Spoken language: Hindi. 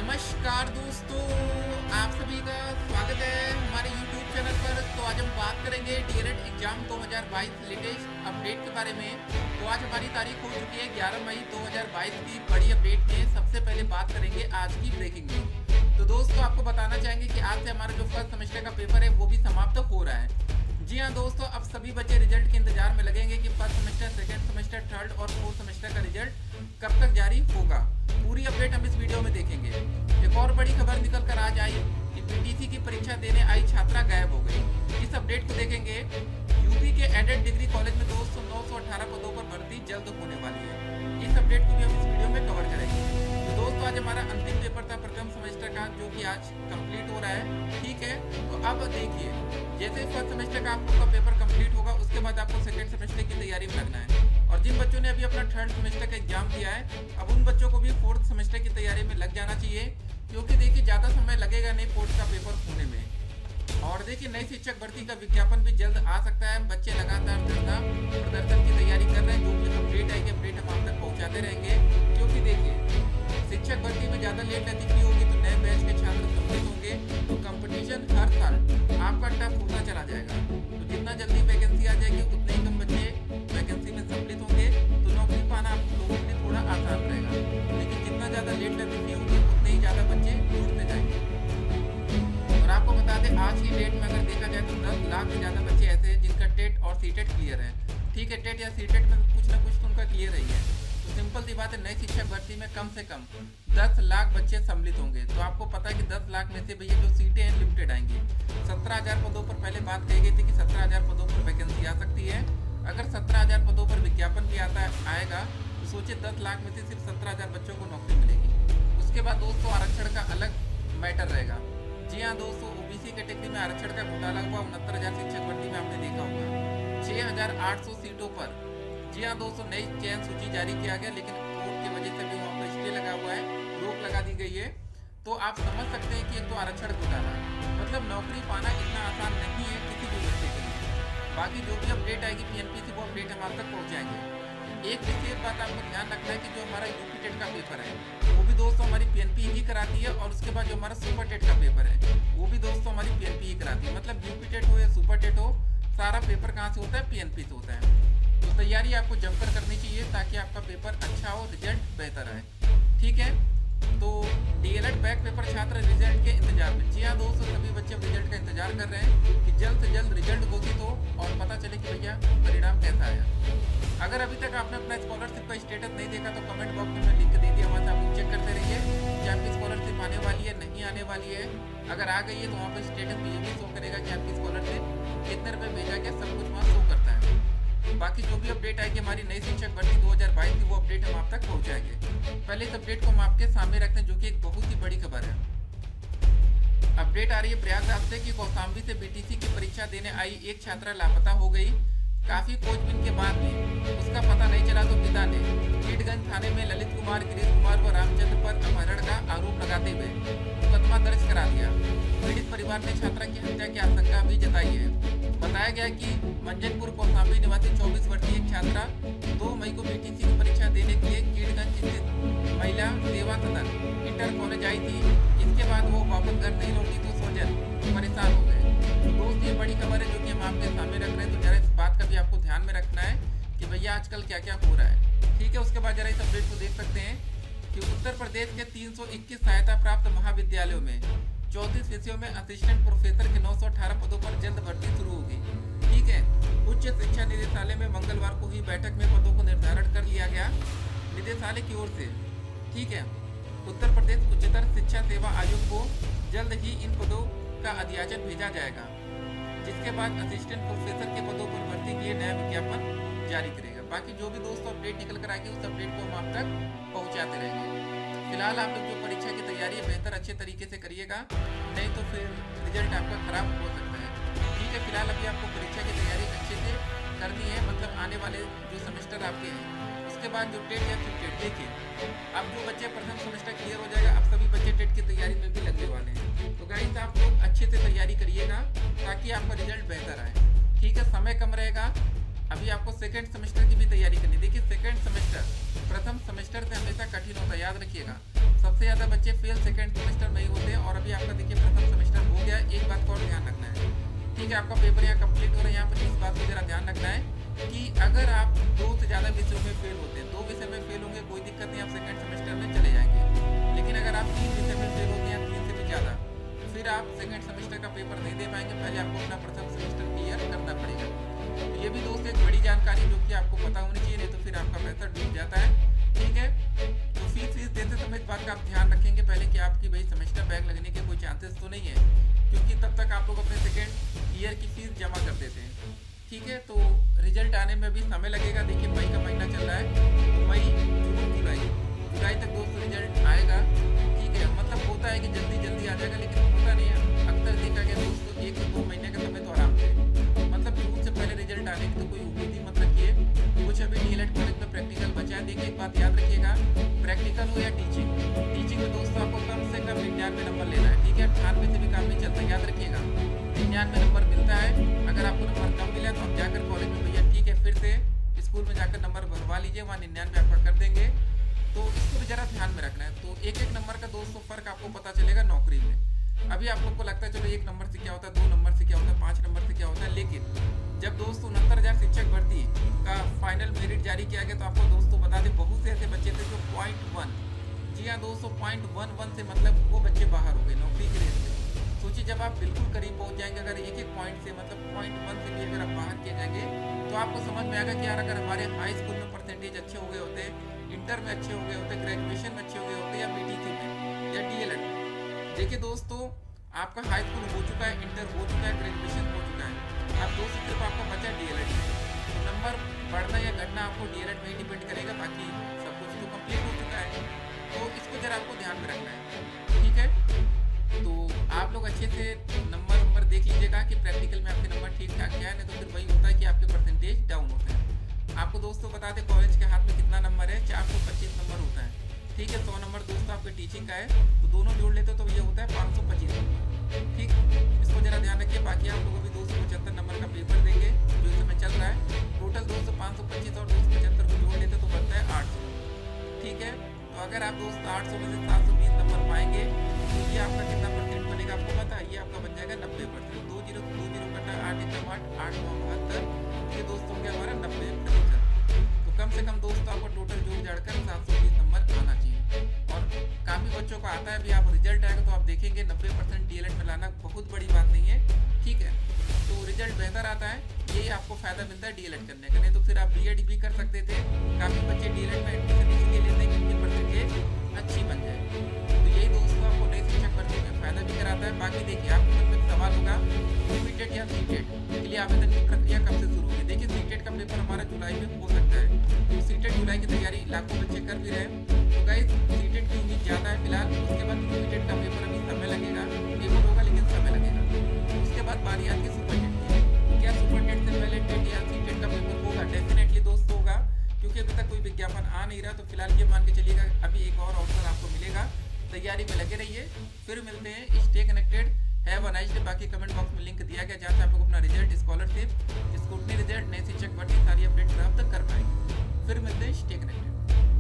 नमस्कार दोस्तों, आप सभी का स्वागत है हमारे YouTube चैनल पर। तो आज हम बात करेंगे डीएलएड एग्जाम 2022 लेटेस्ट अपडेट के बारे में। तो आज हमारी तारीख हो चुकी है 11 मई 2022 की बड़ी अपडेट में। सबसे पहले बात करेंगे आज की ब्रेकिंग न्यूज। तो दोस्तों आपको बताना चाहेंगे कि आज से हमारा जो फर्स्ट सेमेस्टर का पेपर है वो भी समाप्त हो रहा है। जी हाँ दोस्तों, अब सभी बच्चे रिजल्ट के इंतजार में लगेंगे कि first semester, second semester, third और फोर्थ सेमेस्टर का रिजल्ट कब तक जारी होगा। पूरी अपडेट हम इस वीडियो में देखेंगे। एक और बड़ी खबर निकल कर आज आई कि पीटीसी की परीक्षा देने आई छात्रा गायब हो गई। इस अपडेट को देखेंगे। यूपी के एडेड डिग्री कॉलेज में 918 पदों पर भर्ती जल्द होने वाली है। इस अपडेट को भी हम इस वीडियो में कवर करेंगे। तो दोस्तों आज हमारा अंतिम पेपर था प्रथम सेमेस्टर का, जो कि आज कंप्लीट हो रहा है। ठीक है, तो अब देखिए, जैसे फर्स्ट सेमेस्टर का आपका पेपर कंप्लीट होगा उसके बाद आपको सेकेंड सेमेस्टर की तैयारी में लगना है। और जिन बच्चों ने अभी अपना थर्ड सेमेस्टर का एग्जाम दिया है, अब उन बच्चों को भी फोर्थ सेमेस्टर की तैयारी में लग जाना चाहिए, क्योंकि देखिए ज़्यादा समय लगेगा नहीं फोर्थ का पेपर होने में। और देखिए नई शिक्षक भर्ती का विज्ञापन भी जल्द आ सकता है। बच्चे लगातार धरना प्रदर्शन की तैयारी कर रहे हैं। जो भी अपडेट आएगी अपडेट हम आप तक पहुँचाते रहेंगे, क्योंकि देखिए शिक्षक भर्ती में ज़्यादा लेट नतीजी होगी तो नए बैच के छात्र सम्मिलित होंगे, तो कंपटीशन हर साल आपका टफ होता चला जाएगा। तो जितना जल्दी वैकेंसी आ जाएगी उतने ही कम बच्चे वैकेंसी में सम्मिलित होंगे, तो नौकरी पाना आप लोगों के लिए थोड़ा आसान रहेगा। लेकिन जितना ज़्यादा लेट नतीजी होगी उतने ही ज़्यादा बच्चे जुड़ते जाएंगे। और आपको बता दें, आज की डेट में अगर देखा जाए तो 10 लाख से ज़्यादा बच्चे ऐसे हैं जिनका टेट और सीटेट क्लियर है। ठीक है, टेट या सीटेट में कुछ ना कुछ तो उनका क्लियर ही है। तो सिंपल सी बात है, नई शिक्षक भर्ती में कम से कम 10 लाख बच्चे सम्मिलित होंगे। तो आपको पता है कि 10 लाख में से भैया जो सीटें हैं लिमिटेड आएंगी। 17,000 पदों पर पहले बात कही गई थी कि 17,000 पदों पर वैकेंसी आ सकती है। अगर 17,000 पदों पर विज्ञापन भी आएगा तो सोचिए 10 लाख में से सिर्फ 17,000 बच्चों को नौकरी मिलेगी। उसके बाद दोस्तों आरक्षण का अलग मैटर रहेगा। जी हाँ दोस्तों, ओबीसी कैटेगरी में आरक्षण का घोटाला हुआ। 69,000 शिक्षक भर्ती में आपने देखा होगा 6,800 सीटों पर। जी हाँ दोस्तों, नई चयन सूची जारी किया गया, लेकिन कोर्ट की वजह से भी वहाँ पर स्टे लगा हुआ है, रोक लगा दी गई है। तो आप समझ सकते हैं कि एक तो आरक्षण घोटाला, मतलब नौकरी पाना इतना आसान नहीं है किसी भी बच्चे के लिए। बाकी जो भी अपडेट आएगी पीएनपीसी वो अपडेट हम आप तक पहुँचाएंगे। एक विशेष बात आपको ध्यान रखना है कि जो हमारा यूपी टेट का पेपर है वो भी दोस्तों हमारी पीएनपी ही कराती है, और उसके बाद जो हमारा सुपर टेट का पेपर है वो भी दोस्तों हमारी पीएनपी ही कराती है। मतलब यूपी टेट हो या सुपर टेट हो, सारा पेपर कहाँ से होता है? पीएनपी से होता है। तो तैयारी आपको जमकर करनी चाहिए ताकि आपका पेपर अच्छा हो, रिजल्ट बेहतर आए। ठीक है, तो डीएलएड बैक पेपर छात्र रिजल्ट के इंतजार में। जी हाँ दोस्तों, सभी बच्चे रिजल्ट का इंतजार कर रहे हैं कि जल्द से जल्द रिजल्ट घोषित हो और पता चले कि भैया परिणाम कैसा आया। अगर अभी तक आपने अपना स्कॉलरशिप का स्टेटस नहीं देखा तो कमेंट बॉक्स में लिंक दे दिया, वहाँ से आप लोग चेक करते रहिए कि आपकी स्कॉलरशिप आने वाली है नहीं आने वाली है। अगर आ गई है तो वहाँ पर स्टेटस भी ये भी शो करेगा कि आपकी स्कॉलरशिप कितने रुपये भेजा गया, सब कुछ वहाँ शो करता है। बाकी जो भी अपडेट आएगी हमारी नई शिक्षक भर्ती 2022 की, वो अपडेट हम आप तक पहुँचाएंगे। पहले इस अपडेट को हम आपके सामने रखते हैं, जो कि एक बहुत ही बड़ी खबर है। अपडेट आ रही है प्रयागराज से कि कौशाम्बी से बीटीसी की परीक्षा देने आई एक छात्रा लापता हो गई। काफी खोजबीन के बाद भी उसका पता नहीं चला तो पिता ने कीटगंज थाने में ललित कुमार, गिरीश कुमार व रामचंद्र पर अपहरण का आरोप लगाते हुए मुकदमा दर्ज करा दिया। पीड़ित परिवार ने छात्रा की हत्या की आशंका भी जताई है। बताया गया कि मंजनपुर कौशाम्बी निवासी 24 वर्षीय एक छात्रा 2 मई को बीटीसी की परीक्षा देने के लिए कीटगंज स्थित महिला सेवा सदन इंटर कॉलेज आई थी। इसके बाद वो वापस घर नहीं लौटी तो स्वजन परेशान हो गए। तो दोस्त ये बड़ी खबर है जो कि हम आपके सामने रख रहे हैं। तो जरा इस बात का भी आपको ध्यान में रखना है कि भैया आजकल क्या क्या हो रहा है। ठीक है, उसके बाद जरा इस अपडेट को देख सकते हैं कि उत्तर प्रदेश के 321 सहायता प्राप्त महाविद्यालयों में 34 विषयों में असिस्टेंट प्रोफेसर के 918 पदों पर जल्द भर्ती शुरू होगी। ठीक है, उच्च शिक्षा निदेशालय में मंगलवार को हुई बैठक में पदों को निर्धारण कर लिया गया निदेशालय की ओर से। ठीक है, उत्तर प्रदेश उच्चतर शिक्षा सेवा आयोग को जल्द ही इन पदों का अधियाचन भेजा जाएगा, जिसके बाद असिस्टेंट प्रोफेसर के पदों पर भर्ती के लिए नया विज्ञापन जारी करेगा। बाकी जो भी दोस्तों अपडेट निकल कर आएगी उस अपडेट को हम आप तक पहुंचाते रहेंगे। फिलहाल आप लोग जो परीक्षा की तैयारी है बेहतर अच्छे तरीके से करिएगा, नहीं तो फिर रिजल्ट आपका खराब हो सकता है। ठीक है, फिलहाल अभी आपको परीक्षा की तैयारी अच्छे से करनी है, मतलब आने वाले जो सेमेस्टर आपके हैं उसके बाद जो टेट या फिर टेट, देखिए अब जो बच्चे प्रथम सेमेस्टर क्लियर हो जाएगा, अब सभी बच्चे टेट की तैयारी में भी लगने वाले हैं। तो गाइस आप लोग अच्छे से तैयारी करिएगा ताकि आपका रिजल्ट बेहतर आए। ठीक है, समय कम रहेगा अभी आपको सेकेंड सेमेस्टर की भी तैयारी करनी है। देखिए सेकेंड सेमेस्टर प्रथम सेमेस्टर से हमेशा कठिन होता है, याद रखिएगा। सबसे ज़्यादा बच्चे फेल सेकेंड सेमेस्टर में ही होते हैं। और अभी आपका देखिए प्रथम सेमेस्टर हो गया, एक बात को और ध्यान रखना है, ठीक है। आपका पेपर यहाँ कंप्लीट हो रहा है, यहाँ पर इस बात को जरा ध्यान रखना है कि अगर आप 2 से ज़्यादा विषयों में फेल होते हैं, 2 विषय में फेल होंगे कोई दिक्कत नहीं, आप सेकेंड सेमेस्टर में चले जाएंगे। लेकिन अगर आप 3 विषय में फेल होते हैं, 3 से भी ज़्यादा, फिर आप सेकेंड सेमेस्टर का पेपर नहीं दे पाएंगे। पहले आपको अपना प्रथम सेमेस्टर क्लियर करना पड़ेगा। तो ये भी दोस्त एक बड़ी जानकारी जो कि आपको पता होनी चाहिए, नहीं तो फिर आपका पैसा डूब जाता है, ठीक है। तो फीस देते समय इस बात का आप ध्यान रखेंगे पहले कि आपकी भाई सेमेस्टर बैक लगने के कोई चांसेस तो नहीं है, क्योंकि तब तक आप लोग अपने सेकेंड ईयर की फीस जमा कर देते हैं, ठीक है। तो रिजल्ट आने में भी समय लगेगा। देखिए मई का महीना चल रहा है, तो मई, जून, जुलाई तक दोस्तों रिजल्ट आएगा, ठीक है। मतलब होता है कि जल्दी आ जाएगा, लेकिन होता नहीं है। अक्सर देखा गया दोस्तों 1 से 2 महीने का समय तो आराम से, मतलब जून से पहले रिजल्ट आने की तो कोई उम्मीद ही मत रखिए। कुछ अभी डीएलएड कॉलेज में प्रैक्टिकल बचा है। देखिए एक बात याद रखिएगा, प्रैक्टिकल हो या टीचिंग में दोस्तों आपको कम से कम 99 नंबर लेना है, ठीक है। 98 से भी काम नहीं चलता, याद रखिएगा। 99 नंबर मिलता है। अगर आपको नंबर कम मिला तो आप जाकर कॉलेज में भैया ठीक है, फिर से स्कूल में जाकर नंबर भरवा लीजिए, वहाँ 99 आपका कर देंगे। तो इसको भी जरा ध्यान में रखना है। तो एक नंबर का दोस्तों फर्क आपको पता चलेगा नौकरी में। अभी आप लोग को लगता है चलो 1 नंबर से क्या होता है, 2 नंबर से क्या होता है, 5 नंबर से क्या होता है, लेकिन जब दोस्तों 69,000 शिक्षक भर्ती का फाइनल मेरिट जारी किया गया तो आपको दोस्तों बता दें बहुत से ऐसे बच्चे थे जो 0.1, जी हाँ दोस्तों 0.11 से मतलब वो बच्चे बाहर हो गए नौकरी के रेस से। सोचिए जब आप बिल्कुल करीब पहुंच जाएंगे, अगर एक पॉइंट से मतलब 0.1 से भी अगर आप बाहर किए जाएंगे तो आपको समझ में आएगा कि यार अगर हमारे हाई स्कूल में परसेंटेज अच्छे हो गए होते, इंटर में अच्छे हो गए होते, ग्रेजुएशन में अच्छे हो गए होते, या पीटीसी में या डीएलएड। देखिए दोस्तों आपका हाई स्कूल हो चुका है, इंटर हो चुका है, ग्रेजुएशन हो चुका है, अब दोस्तों सिर्फ आपका बचा डीएलएड। तो नंबर बढ़ना या घटना आपको डीएलएड में ही डिपेंड करेगा, बाकी सब कुछ तो कंप्लीट हो चुका है। तो इसको जरा आपको ध्यान में रखना है, ठीक है। तो आप लोग अच्छे से नंबर देख लीजिएगा कि प्रैक्टिकल में आपके नंबर ठीक ठाक क्या है, नहीं तो फिर वही होता है कि आपके परसेंटेज डाउन होते हैं। आपको दोस्तों बता दें कॉलेज के हाथ में कितना नंबर है, 425 नंबर होता है, ठीक है। 100 नंबर दोस्तों आपके टीचिंग का है, तो दोनों जोड़ लेते तो ये होता है 525 नंबर, ठीक। इसको जरा ध्यान रखिए। बाकी आप लोग अभी 275 नंबर का पेपर देंगे जो इस समय चल रहा है। टोटल दोस्तों 525 और 275 को जोड़ लेते तो बनता है 800, ठीक है। तो अगर आप दोस्त 800 में से 720 नंबर पाएंगे तो ये आपका कितना परसेंट बनेगा आपको पता है, ये आपका बन जाएगा 90%। 20 कटा 8 × 8 8 9 72, ये दोस्तों हो गया हमारा 90%। तो कम से कम दोस्तों आपको टोटल जोड़ जाड़कर 720 नंबर आना चाहिए। और काफ़ी बच्चों को आता है, अभी आप रिजल्ट आएगा तो आप देखेंगे 90% डीएलएड में लाना बहुत बड़ी बात नहीं है, ठीक है। तो रिजल्ट बेहतर आता है, यही आपको फायदा मिलता है डीएलएड करने का, नहीं तो फिर आप बीएड भी कर सकते थे। काफ़ी बच्चे डीएलएड में एडमिशन इसलिए लेते हैं कि उनकी परसेंटेज अच्छी बन जाए। तो यही दोस्तों आपको नई शिक्षक भर्ती में फायदा भी कराता है। बाकी देखिए आपके मन में सवाल होगा सीटेट या सीटेट के लिए आवेदन की प्रक्रिया कब से शुरू होगी। देखिए सीटेट का पेपर हमारा जुलाई में हो सकता है, तो सीटेट जुलाई की तैयारी लाखों बच्चे कर भी रहे हैं। तो गाइस सीटेट की उम्मीद ज़्यादा है फिलहाल। उसके बाद सीटेट का पेपर अभी समय लगेगा, पेपर होगा लेकिन समय लगेगा। उसके बाद बारी आती है सुपरटेट की। क्या सुपरटेट से पहले टेट या सीटेट का पेपर होगा? डेफिनेटली दोस्त होगा, क्योंकि अभी तक कोई विज्ञापन आ नहीं रहा। तो फिलहाल ये मान के चलिएगा अभी एक और अवसर आपको मिलेगा, तैयारी में लगे रहिए। फिर मिलते हैं, stay connected, have a nice day. बाकी कमेंट बॉक्स में लिंक दिया गया जहाँ से आप लोग अपना रिजल्ट, स्कॉलरशिप, स्कूटनी रिजल्ट, नई शिक्षक भर्ती सारी अपडेट प्राप्त कर पाएंगे। फिर मिलते हैं, स्टे कनेक्टेड।